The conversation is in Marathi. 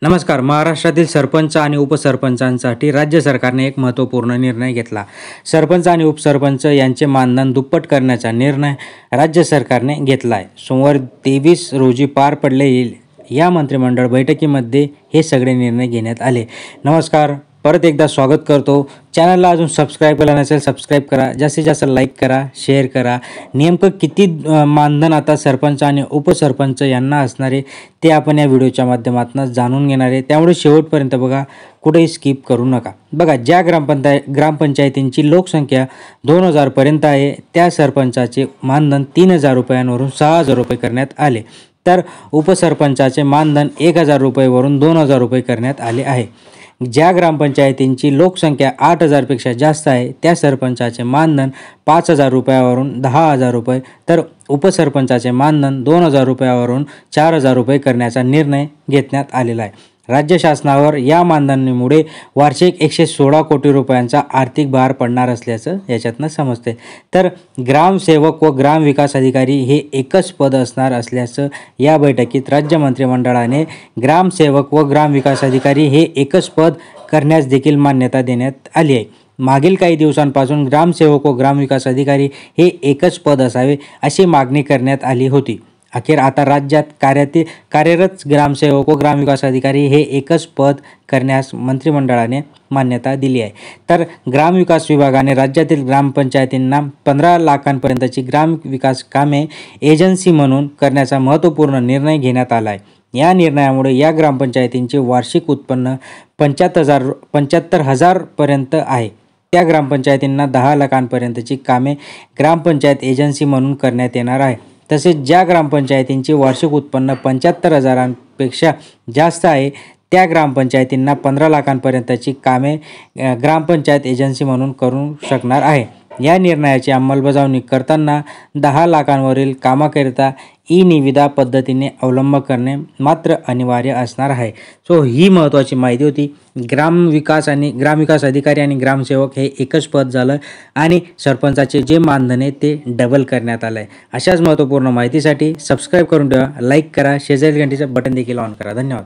नमस्कार. महाराष्ट्रातील सरपंच आणि उपसरपंचांसाठी राज्य सरकारने एक महत्त्वपूर्ण निर्णय घेतला. सरपंच आणि उपसरपंच यांचे मानधन दुप्पट करण्याचा निर्णय राज्य सरकारने घेतला आहे. सोमवार 23 रोजी पार पडलेल्या या मंत्रिमंडळ बैठकीमध्ये हे सगळे निर्णय घेण्यात आले. नमस्कार. परत एकदा स्वागत करतो. चॅनलला अजून सबस्क्राईब केलं नसेल सबस्क्राईब करा. जास्तीत जास्त लाईक करा, शेअर करा. नेमकं किती मानधन आता सरपंच आणि उपसरपंच यांना असणार आहे ते आपण या व्हिडिओच्या माध्यमातून जाणून घेणार आहे. त्यामुळे शेवटपर्यंत बघा, कुठेही स्किप करू नका. बघा, ज्या ग्रामपंचायतींची लोकसंख्या 2000 पर्यंत आहे त्या सरपंचाचे मानधन 3000 रुपयांवरून 6000 रुपये करण्यात आले. तर उपसरपंचाचे मानधन 1000 रुपयेवरून 2000 रुपये करण्यात आले आहे. ज्या ग्रामपंचायतींची लोकसंख्या 8000पेक्षा जास्त आहे त्या सरपंचाचे मानधन 5000 रुपयावरून 10000 रुपये, तर उपसरपंचाचे मानधन 2000 रुपयावरून 4000 रुपये करण्याचा निर्णय घेण्यात आलेला आहे. राज्य शासनावर या मानधनामुळे वार्षिक 116 कोटी रुपयांचा आर्थिक भार पडणार असल्याचं याच्यातनं समजते. तर ग्रामसेवक व ग्रामविकास अधिकारी हे एकच पद असणार असल्याचं या बैठकीत राज्य मंत्रिमंडळाने ग्रामसेवक व ग्रामविकास अधिकारी हे एकच पद करण्यास देखील मान्यता देण्यात आली आहे. मागील काही दिवसांपासून ग्रामसेवक व ग्रामविकास अधिकारी हे एकच पद असावे अशी मागणी करण्यात आली होती. अखेर आता राज्यात कार्यरत ग्रामसेवक व ग्रामविकास अधिकारी हे एकच पद करण्यास मंत्रिमंडळाने मान्यता दिली आहे. तर ग्रामविकास विभागाने राज्यातील ग्रामपंचायतींना 15 लाखांपर्यंतची ग्रामविकास कामे एजन्सी म्हणून करण्याचा महत्त्वपूर्ण निर्णय घेण्यात आला आहे. या निर्णयामुळे या ग्रामपंचायतींचे वार्षिक उत्पन्न 75,000 पर्यंत आहे. त्या ग्रामपंचायतींना 10 लाखांपर्यंतची कामे ग्रामपंचायत एजन्सी म्हणून करण्यात येणार आहे. तसेच ज्या ग्रामपंचायतींचे वार्षिक उत्पन्न 75,000पेक्षा जास्त आहे त्या ग्रामपंचायतींना 15 लाखांपर्यंतची कामे ग्रामपंचायत एजन्सी म्हणून करू शकणार आहे. या निर्णयाची अंमलबजावणी करताना 10 लाखांवरील कामाकरिता ई-निविदा पद्धतीने अवलंब करणे मात्र अनिवार्य असणार आहे. सो ही महत्त्वाची माहिती होती. ग्रामविकास अधिकारी आणि ग्रामसेवक हे एकच पद झालं आणि सरपंचाचे जे मानधन आहे ते डबल करण्यात आलं आहे. अशाच महत्त्वपूर्ण माहितीसाठी सबस्क्राईब करून ठेवा, लाईक करा, शेजारी घंटीचं बटन देखील ऑन करा. धन्यवाद.